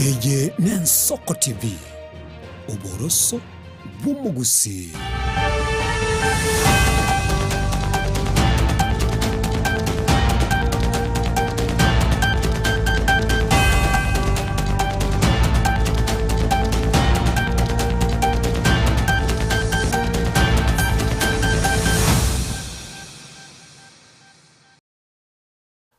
Eye n'Ensoko TV oboroso bw'umugusi.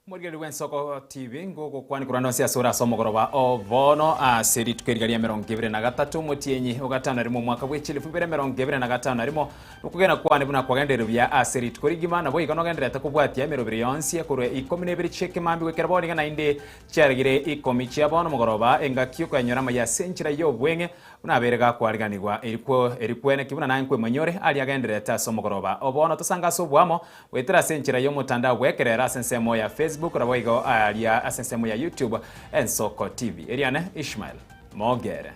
Murigeri w'Ensoko TV nguko kwani kurano cia sura somogoroba obono aseri tukerigaria 23 mutienyi ugatano rimo mwaka w'echili 2025 rimo ukugena kwani buna kwagenderubya aseri tukorigima nabo igonogenderete kubwatia 2 yonsi kurwe 12 cheke mambi wekera boni kana inde cyarigire 10 cy'abono mugoroba engakiuka nyorama ya senchira yo bwenge unaberega kwariganirwa erikwene kibuna nankwe manyore ali agenderete somogoroba obono tusanga sobwamo wetera senchira yo mutandao wekerera sensemo ya Facebook raboigo alia asensemo ya YouTube Ensoko TV. Eliane Ishmael Mogere.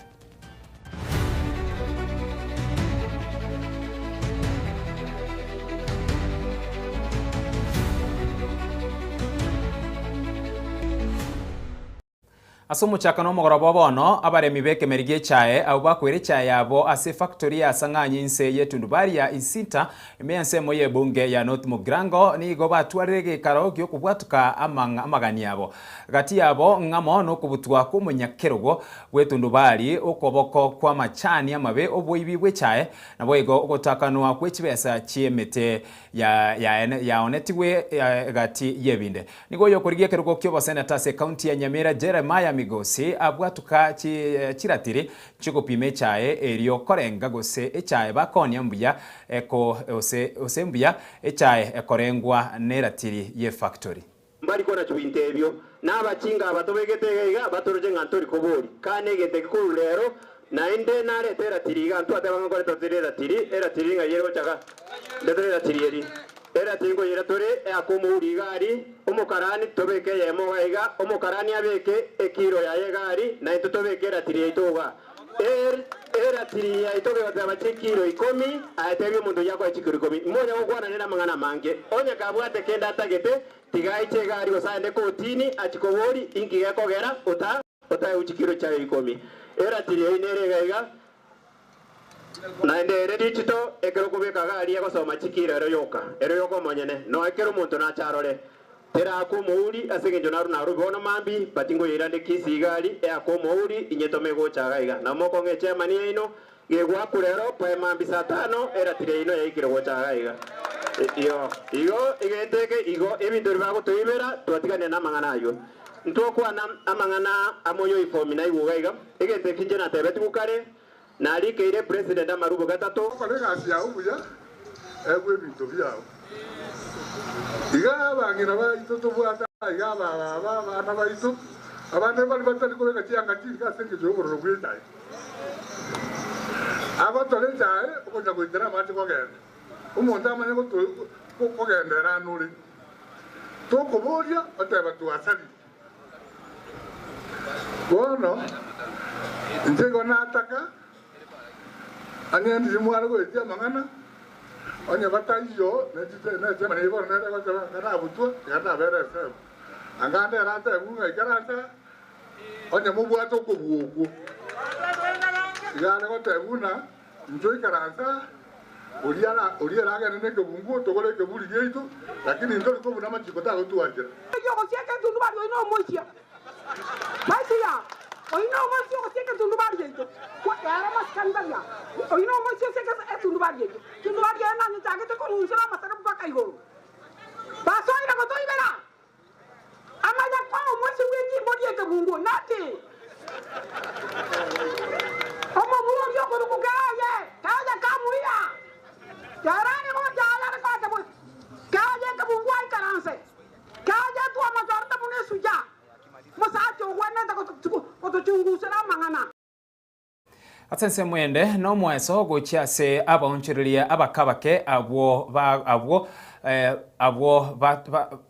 Asomo chakano mogoroba bono abaremi beke merige chae au bakwere chae yabo ase factory ya sanganyi nse yetundubari ya Isinta emeyansemo ye bunge ya North Mugrango ni goba twarege karaoke okubwatuka amagani yabo gati yabo ngamo no kubutwa kumunyakerogo wetundubari okoboko kwa machani amabe oboibi bwe chae nabo ego ogotakanwa kwechibesa chiemete ya onetiwe gati yebinde nigo yokorige kerogo kyobo senator se county ya Nyamira Jeremiah Migosi abwatuka chiratiri chikopime chae erio korenga gose echae bakonya mbuya eko ose mbuya echae ekorengwa neratiri ye factory mbari kora chubinte ebyo n'abakinga abatobegetegega batoroje ngantori kobori kane gete kulero nainde nare teratiri gantu atabanga kora toteratiri eratiri ngayero chaka ndeteratiri eri era tingo yera tore akumuri gari umukarani tobeke yemo waiga umukarani abeke ekiro ya yegari na itotobekera tiri itoga era tiri ya itoge bataba kilo 10 atebi mundu yako kilo 10 mmoja wogwana nena mangana mange onye kabwate kenda atagete tigai chegari osande kotini achikobori ingi yakogera uta uchikiro cha 10 era tiri inere gaiga na ndere dichito ekero kubeka gari yako soma chikira ero yoko monyene no ekero muntu na charole tera akumuri asegenjo naru bona mambi batingo yirande kisi gari akumuri inyetomego chagaiga na moko ngeche mani ino gegwa kurero pa mambi satano era tire ino yaikire go chagaiga iyo igeteke igo ebintu bibago toibera twatigane na mangana ayo ntokwa na amangana amoyo ifomi na igugaiga igeteke nje na tebeti gukare nari keire president amarugo gatatu kolega sia ubuya egwe bintu byao igaba ngira ba itoto bwata igaba bana ba ito abande bali batali kolega cyanga cyika senge jo bororo bwitaye aba tole cyane ukoja kwitera amati kogenda umuntu amanye ko kogendera nuri to koboria ataba tuasali bono njego nataka anya ndi mwara go etia mangana onya bataiyo na tema ne ibor na kana abutwa kana bere se angande rata bunga ikarata onya mubwato ko buogo yana ko tebuna njoi karanta oriana ga ne ko bungu to gole ke buri geito lakini ndo ko buna machiko ta ko tuanje yo ko siaka tundu ba no mochia maisia oino mochia ko siaka tundu ba geito ko era maskandaria oino mochia siaka tundu ba geito na ni jagete ko unsala masara buka kaigoro baso ina ko toibera amanya kwa mochia wengi bodi ete bungu nati omo bulo yo ko ku gaye kaja kamuia yarane ko jala ko ta bu kaja ka bungu ai karanse kaja tu amazarta bune suja mosacho wana ta ko to chungu sala mangana Atense mwende no mweso gochia se abonchirilia abakabake abwo abo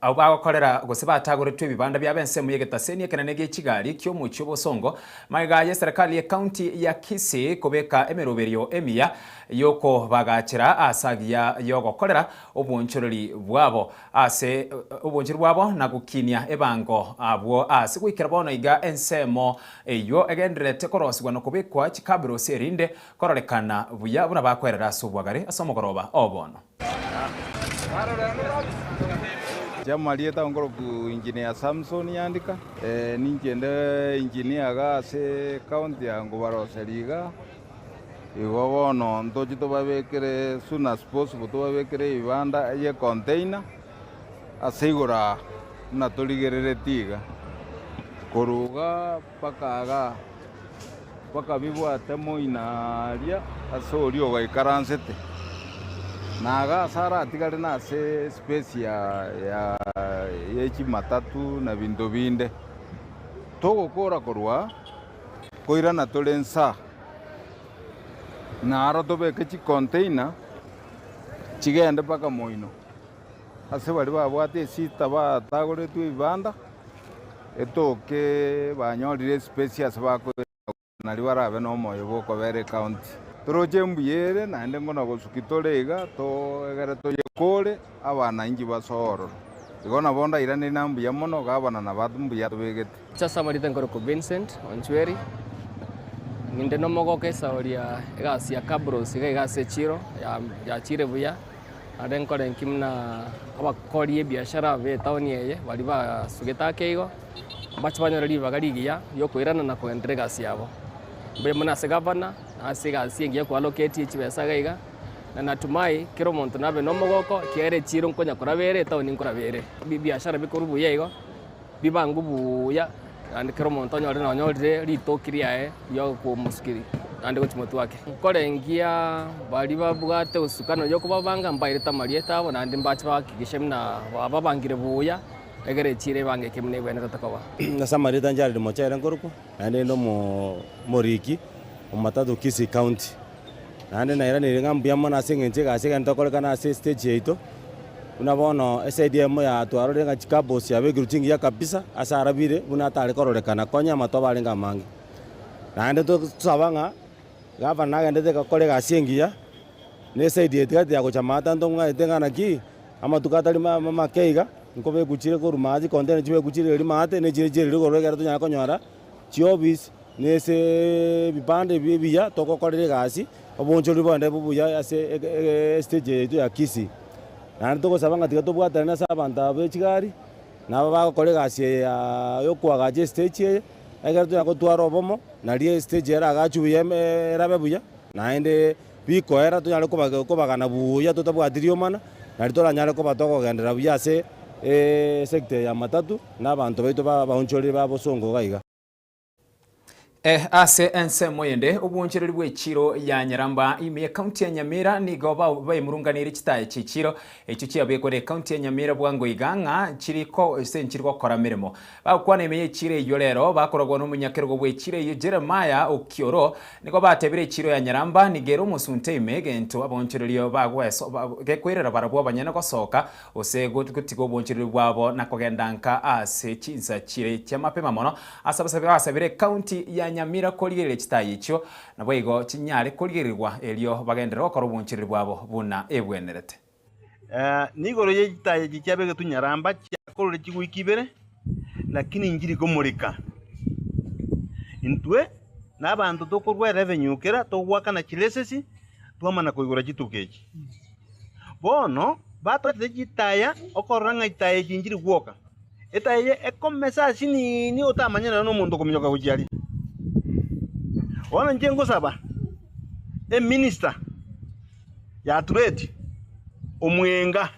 bagokorera gose batagoretwe ebibanda bya bensemo yegetaseni ekenene g'ekigari ky'omuchi obosongo maiga ya serikali ya county ya Kisii kubeka emeroberio emia yoko bagachira asagia yogokorera obunchorori bwabo ase obunchori bwabo na gukinia ebango abo ase gwikira bono iga ensemo eyo egenderete korosigwa no kubikwa chikabiro serinde kororekana buya buna bakwerera subwagare asomogoroba obono Jamalieta ngoroku engineer Samson yandika ninjende engineer ga se county yango baroseriga igo bono ntochito babekere soon as possible to babekere ibanda ye container asigura na toligerere tiga koruga paka bibwa temo inaria asorio ga ikaransete naga sara tigare na se space ya matatu na bindo binde togo kora korwa koira na tolensa na aro tobe ke chi container chigende paka moino ase bari babwate sita ba tagore tu ibanda etoke banyorire space ase bako na libarabe no moyo boko bere county Troje mbuyere naende ngona gosukitorega to egere to yekore abana inji basoro igona bonda irane nambuya mono gabana na badumbuya tobegete Sasa marita ngoro ko Vincent Onchweri ninde no mogoke sauria egasi ya kabro siga egasi chiro ya chire buya aden kore kimna abakorie biashara be tawni yeye bali ba sugeta keigo bachbanyo ri bagarigia yokoirana na kuendelea gasi yabo be muna se governor asiga asiengia ku allocate chibesa gaiga na natumai kiro monto nabe no mogoko kiere chiro nkonya kurabere tawni kurabere biashara bikorubu yego bibangu buya and kiro monto nyore no nyore ritokiria yo ku muskiri ande gochimotu wake korengia bali babugate usukano yo kubabanga mbaire tamarieta abo nandi mbachi bakigishemna babangire buya egere chire bange kimne bene tatakoba na samarita njari mochaira ngoruko ande no moriki Matatu Kisii County. Nande na irani ngambuya mona sengenje ga seganta kolekana ase stage yeito. Unabono SDM ya twarore nga chikabos ya begirutingi ya kabisa asarabire unatale kororekana konya matoba lenga mangi. Nande to sabanga gavana ngende ka kolega sengia ne side yetikati ya kuchamata ndonga etengana ki ama tukatali mama keiga nkobe kuchire ko rumaji content chibe kuchire rimate ne chire chire korogera to nyana konyara chiobis nese bipande bibiya tokokorere gasi obonchori bonde bubuya ase stage yetu ya Kisii nandi togosabanga tiga tobwatana na sabanta bechigari nabo bagokore gasi yokwagaje stage ye egere tuyakotwara obomo narie stage era agachubuya erabe buya naende bikoera tunyare kobagana buya totabwatirio mana nari toranyare koba tokogendera buya ase sector ya matatu n'abantu baitu baonchori babosongo gaiga ase ensemo yende obunchereri bw'echiro ya Nyaramba ime county ya Nyamira nigo bayimurunganira chitaye chichiro echo chiabekore county ya Nyamira bwango iganga chiriko senchiriko kora mirimo bakwana ime echire iyo rero bakoragwa n'umunyakero bw'echire iyo Jeremiah Okioro nigo batebire echiro ya Nyaramba nigero musunte ime gento abonchereri bagweso gekwerera barabwo banyana gosoka osego gutigo obunchereri bwabo nakogendanka ase chinza chire cyamapema mono asabire county ya Nyamira koligere chitaye icho nabo igo chinyare koligerwa elio bagendera okora obunchiriri bwabo buna ebwenerete nigoro ye chitaye chiabege tu Nyaramba chakorore chigwikibere lakini ngiri komurika intwe nabantu tokorwa revenue kera togwaka na chilesesi twamana koigora chitukechi bono batothe chitaya okoranga itaye chingiri gwoka etaye ekomesa sinini otamanyana no muntu kominyoka kujiali wana njengo saba minister ya trade omwenga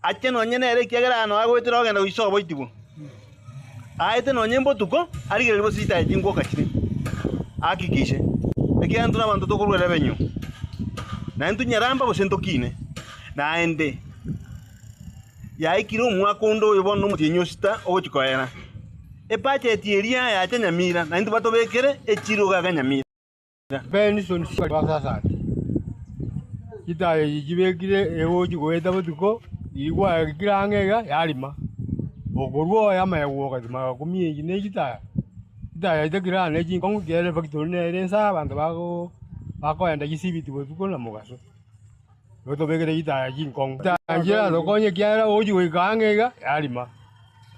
acheno nyene kiagera no agwetira ogenda uisobo itibo aite no nyembo tuko arigere bo sita jingo kachire akikishe ekiantu na bantu tokorwa revenue na ntu Nyaramba bo sentokine na ende ya ikiro mwakondo yobono mutinyosita ogochikoera epache tieria ya Nyamira na ntu batobekere echiro ga Nyamira Benson sasa Gitaya yibekire ewoji goeta butuko igwa kirangega yarima. Ogorwo yamaywo katima kumie gine gitaya. Gitaya itakira ne jinkong gere factory ne rensa bantu bako enda gisibiti butuko na mugaso. Goto begere gitaya jinkong. Tangira lo konye kiara oji goikangega yarima.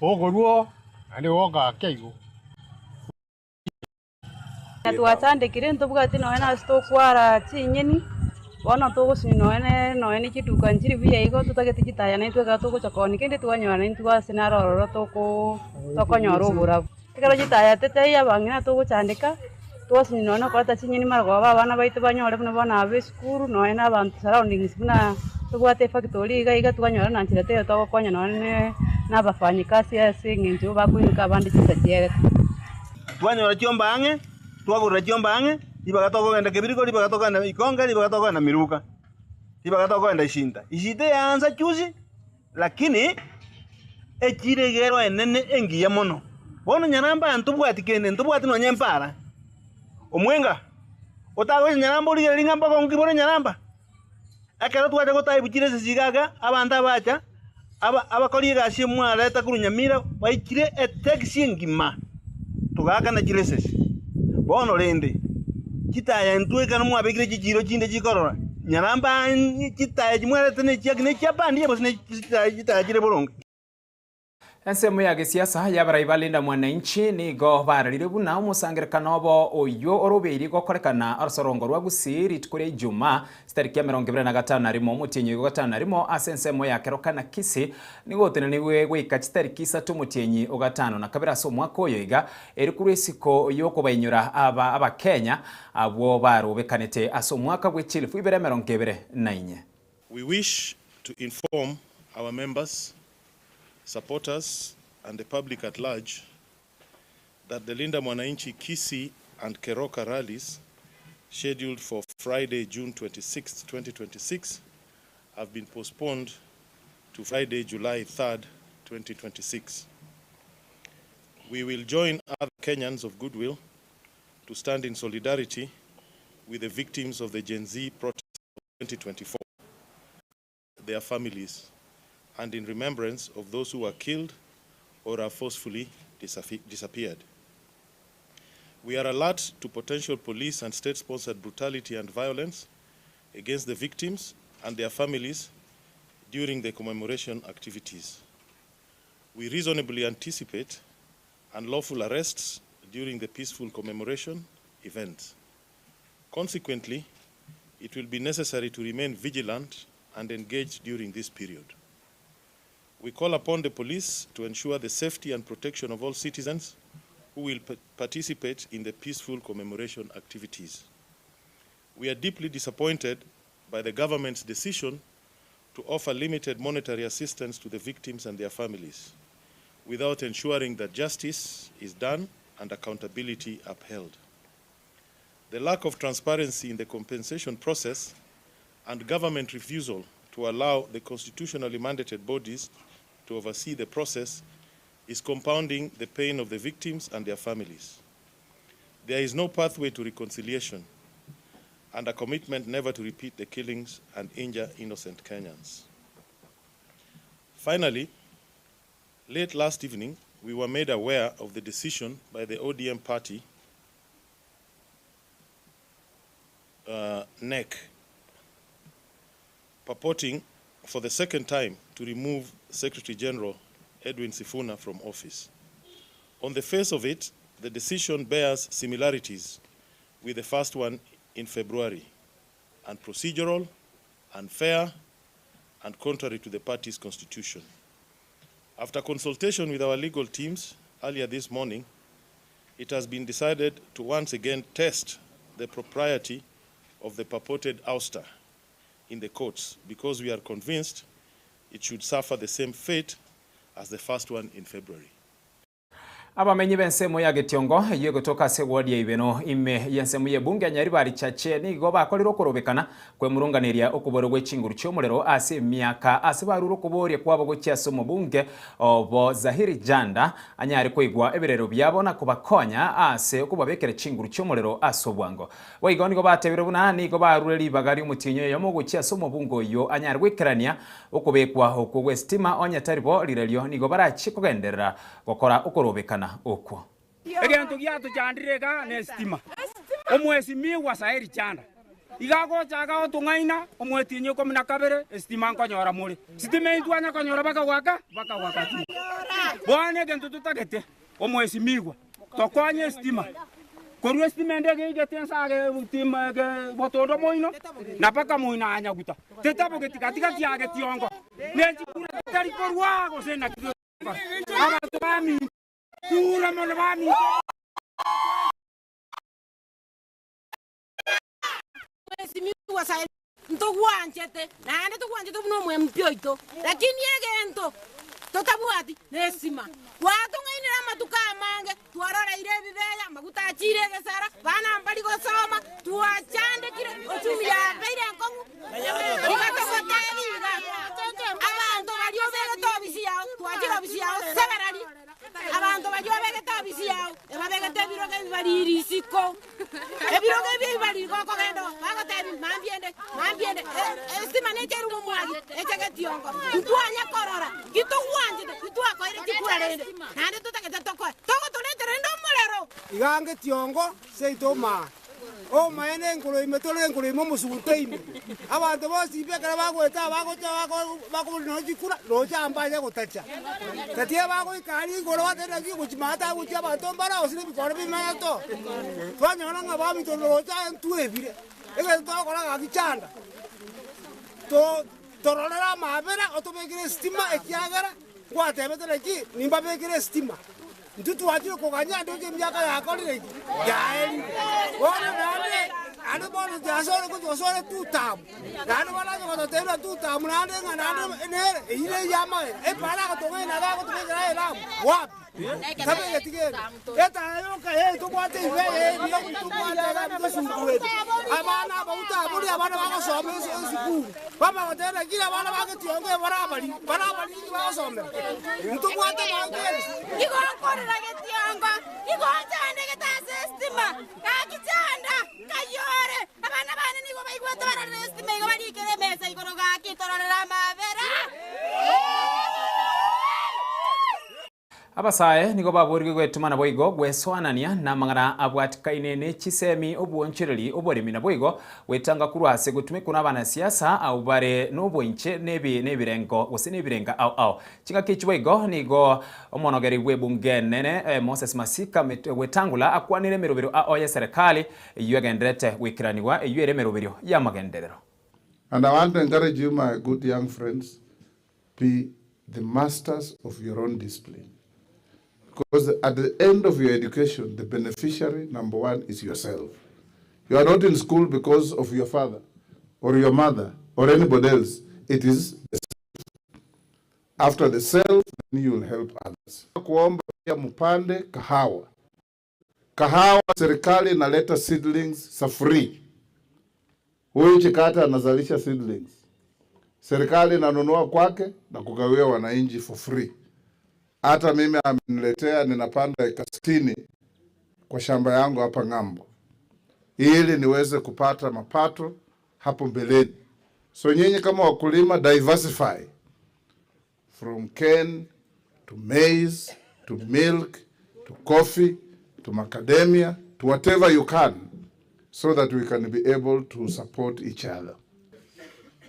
Ogorwo ande woka keigo. Twatandikire ntubwati noena stokwara chinyeni bona tugusini noene kiduka njiri bia igo tutagete gitaya na itwe gato guchakoni kende twanywana ntwa sinarororo tokonyora ubura tikaro gitaya tete ya bangina tuguchandika twasini noena kwata chinyeni margo abana baitu banyore buna bana be skuru noena abantu surroundings buna tubwate factory iga twanyora na ntira teyo togokonya noene n'abafanyikazi asinginjo bakwinka abandi kitachega twanyora chiomba ange twagura chiomba ange ibagatoka enda kebiriko ibagatoka na ikonga ibagatoka na miruka ibagatoka enda ishinta ishite yanza chuzi lakini echiregero enene engiya mono bono nyanamba ntubwati kene ntubwati no nyempara omwenga otago nyanamba uri ringamba ko ngibore nyanamba akero twate gotai bukire sigaga abanda bacha abakori gashye mwareta kurunyamira baikire eteksi ngima tugaka na jireses bono rende kitaya ntweka no mwabekire chijiro chinde chikorora nyanamba kitaya chimwerete ne chiakine chiapandi yebo sine kitaya chire borongo ensemo ya gisiasa yabarai balinda mwananchi nigo bararire buna umusangirekano bo oyo orobeiri gokorekana arusorongo rwa gusiri tukure Ijumaa tariki ya 25 arimo mutinyi gogatana arimo asensemo ya kerokana kisi nigotene niwe gwika tariki 3 mutinyi ogatano na kabira so mwako yoiga eri kuri siko yoko bainyura aba Kenya abo barubekanete aso mwaka gwechilifu ibere 24. We wish to inform our members, supporters and the public at large that the Linda Mwananchi Kisii and Keroka rallies scheduled for Friday, June 26, 2026 have been postponed to Friday, July 3rd, 2026. We will join other Kenyans of goodwill to stand in solidarity with the victims of the Gen Z protest of 2024, their families, and in remembrance of those who were killed or are forcefully disappeared. We are alert to potential police and state-sponsored brutality and violence against the victims and their families during the commemoration activities. We reasonably anticipate unlawful arrests during the peaceful commemoration event. Consequently, it will be necessary to remain vigilant and engaged during this period. We call upon the police to ensure the safety and protection of all citizens who will participate in the peaceful commemoration activities. We are deeply disappointed by the government's decision to offer limited monetary assistance to the victims and their families, without ensuring that justice is done and accountability upheld. The lack of transparency in the compensation process and government refusal to allow the constitutionally mandated bodies to oversee the process is compounding the pain of the victims and their families. There is no pathway to reconciliation and a commitment never to repeat the killings and injure innocent Kenyans. Finally, late last evening, we were made aware of the decision by the ODM party, NEC, purporting for the second time to remove Secretary General Edwin Sifuna from office. On the face of it, the decision bears similarities with the first one in February, and procedural, unfair, and contrary to the party's constitution. After consultation with our legal teams earlier this morning, it has been decided to once again test the propriety of the purported ouster in the courts, because we are convinced it should suffer the same fate as the first one in February. Abamenyi b'ensemo ya Getiongo iyo gotoka se wodi ya ibeno ime yensemo ye bunge nyari bari chache nigo bakolero korobekana kwe murunganiria okuboro gw'ekinguru cy'omulero ase myaka ase baruro kuborie kwabo gokiaso mu bunge obo Zahiri Janda anyari kwigwa ebirero byabona kubakonya ase okubabekere ekinguru cy'omulero aso bwango weigo nigo batebire bunani nigo barureri bagari umutinyo yo mu gokiaso mu bungo yo anyari gwekerania okubekwa okugwe stima onyataribo lirelyo nigo barachikogenderera gukora okorobekana okwo egento giato chandirega ne stima omwesi miwa Zahiri Janda igago chaga otungaina omwetinyo komina kabere stima nkonyora muri stima intwanya konyora baka tu bone gento tutagete omwesi miwa tokwanye stima korwe stima ndege igetensa ge stima ge botodo moino na paka moina anya guta tetabo getika tiage tiongo nenji kura tari korwa go sena abantwami Pura malvami. Simiwa sai ntokuanchete nande tokuanchete buno mwempyoito lakini egento totabuati nesima watu ngainira matuka mange tuarora ire bibeya maguta chire gesara bana mbali gosoma tuachande kire ochumi ya beire nkongu ikatokotani abantu balio bege tobisi yao tuachira bisi yao severali abantu bajwa bege tabisi yao ebabege tebiroge bibariri siko ebiroge bibari koko gendo bagotebi mambiende estima necheru mumwagi echege tiongo tuanya korora gituwanjide tuako ire chikurarende nande tutakete toko tuletere ndo mulero igange tiongo seitoma o maene ngolo imetole ngolo imomusuteime abantu bose ibekara bagweta bago no chikura no chambaje gutacha tatia bago ikari ngolo watera gikuchimata guchi abantu mbara osire bikore bimato twanyona ngabami to no cha ntuebire ege twakora gakichanda to torolera mabera otobekire stima ekiagara kwatebetele ki nimba bekire stima Ntutu wajiro koganya ndoje myaka yako lile yaeli wona nane ane bono jasore ko josore tutamu nane wala ko tera tutamu nane ngana nere ile yama e para ko tonga na ga ko tonga era wapi sabe getige eta yoka to kwate ibe ni to kwate ga to sungwe abana bauta muri abana ba some siku baba ko tera kila abana ba ko tionge barabali ni ba some ntu kwate ba iko korera getiongo iko chande ke ta systema ka kichanda kayore abana bane ni go baigwa tara na systema go bani kere mesa iko no ga ki torora mavera abasae nigo baburige gwetumana boigo gweswanania na mangana abwatikaine ne chisemi obwonchereri oboremi na boigo wetanga kurwase gutume kuna bana siasa au bare nobwinche nebirengo gose nebirenga au chinga kichi boigo nigo omonogeri gwebunge nene Moses Masika wetangula akwanire merobero oya serikali yugendrete wikiraniwa yere merobero ya magenderero. And I want to encourage you, my good young friends, be the masters of your own discipline. Because at the end of your education, the beneficiary, number one, is yourself. You are not in school because of your father or your mother or anybody else. It is the self. After the self, then you will help others. Kuomba pia mupande kahawa. Kahawa serikali inaleta seedlings za free. Huyu chikata anazalisha seedlings. Serikali inanunua kwake na kugawia wananchi for free. Hata mimi ameniletea ninapanda eka 60 kwa shamba yangu hapa ng'ambo, ili niweze kupata mapato hapo mbeleni. So nyinyi kama wakulima, diversify from cane to maize to milk to coffee to macadamia to whatever you can, so that we can be able to support each other.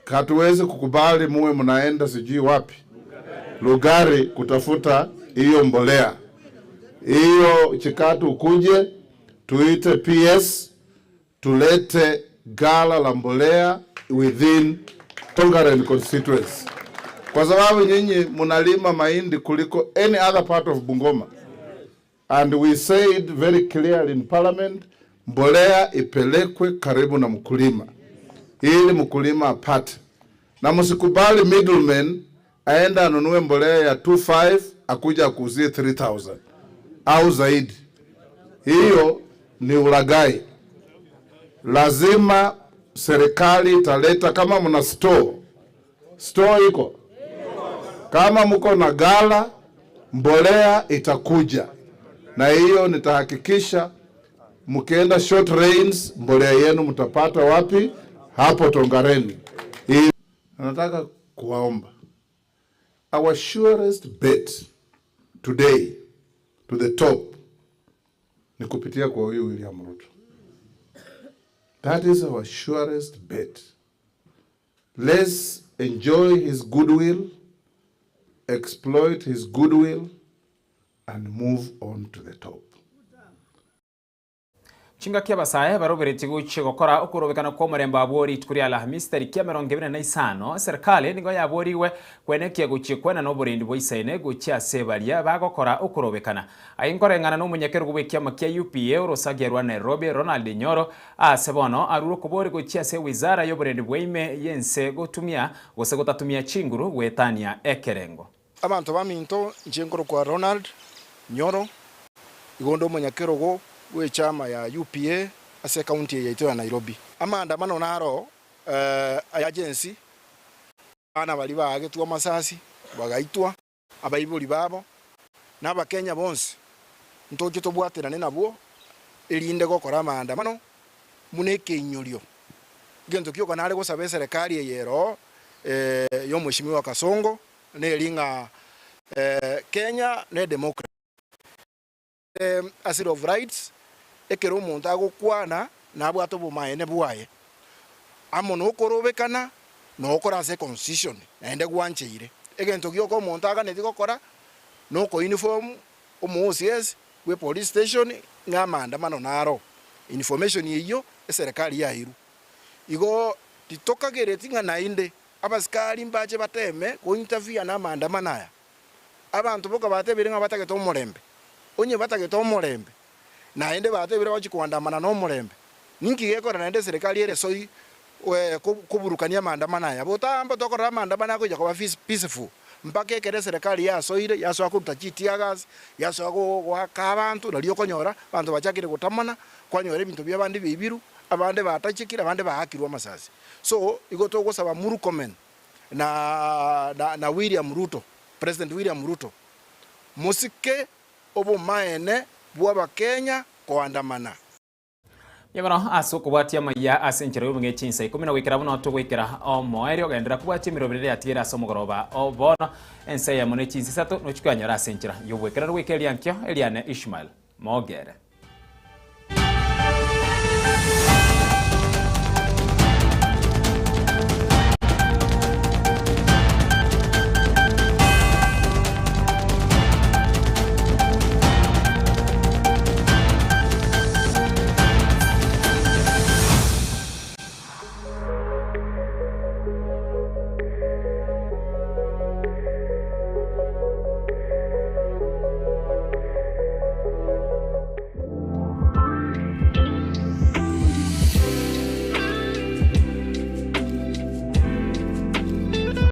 Hatuwezi kukubali muwe mnaenda sijui wapi Lugari kutafuta hiyo mbolea. Hiyo chikatu ukuje, tuite PS, tulete gala la mbolea within Tongaren constituency. Kwa sababu nyinyi mnalima mahindi kuliko any other part of Bungoma. And we said very clearly in parliament, mbolea ipelekwe karibu na mkulima, ili mkulima apate. Na msikubali middlemen aenda anunue mbolea ya 25 akuja akuzie 3000. au zaidi. Hiyo ni ulaghai. Lazima serikali italeta, kama mna store iko. Kama mko na gala, mbolea itakuja. Na hiyo nitahakikisha mkienda short rains, mbolea yenu mtapata wapi? Hapo Tongareni. Nataka kuwaomba, our surest bet today to the top ni kupitia kwa huyu William Ruto. That is our surest bet. Let's enjoy his goodwill, exploit his goodwill, and move on to the top. Chinga kia basaye barobereti guche gukora ukurobekana kwa muremba abori tukuri Alhamisi tariki ya 25 serikali nigo yaboriwe kwenekia guche kwena no burindi boisaine guche asebaria bagokora ukurobekana ayinkorengana no munyekero gubekia makia UPA urosagerwa Nairobi Ronald Nyoro asebono aruro kubori guche ase wizara yo burindi bweime yense gutumia gose gutatumia chinguru gwetania ekerengo abantu baminto nchengoro kwa Ronald Nyoro igondo munyekero go we chama ya UPA ase county yaito ya Nairobi. Amandamano naro agency ana bali bagetwa masasi bagaitwa abayibuli babo n'abakenya bonse ntoje tobwaterane nabo elinde gokora amandamano muneke inyorio gento kyo kanale gosaba serikali yero yo mweshimiwa Kasongo ne linga Kenya ne democracy asset of rights ekero umuntu agukwana nabwo atobumaene bwaye amono ukorobekana no ukora se constitution ende gwancheire egento gyoko umuntu aganeti gokora no ko uniform umuosies we police station ngamanda mano naro information yiyo serikali yahiru igo titokagereti ngana inde abasikali mbaje bateme ko interview na manda manaya abantu boka batebire ngabatageta umurembe onye batageta umurembe na ende batebire wachikwandamana no murembe ninki gekora na ende serikali ere soi kuburukania maandamano ya botamba tokora maandamano ko yakaba peaceful mpaka ekere serikali ya soire ya so akuta chitia gas ya so gwaka abantu nalio konyora bantu bachakire gutamana kwanyore bintu bya bandi bibiru abande batachikira abande bahakirwa masasi so igoto gusaba Murkomen na William Ruto, President William Ruto musike obumaene bwa Kenya kuandamana Yabano aso kubwatia maya asenchero yubunge chinsa 10 wikira buno tugwikira omoeri ogendera kubwatia mirobirire atira asomugoroba obono ensa ya mone chinsa 3 no chikanyora asenchera yubwekera rwike Eliane Ishmael Mogere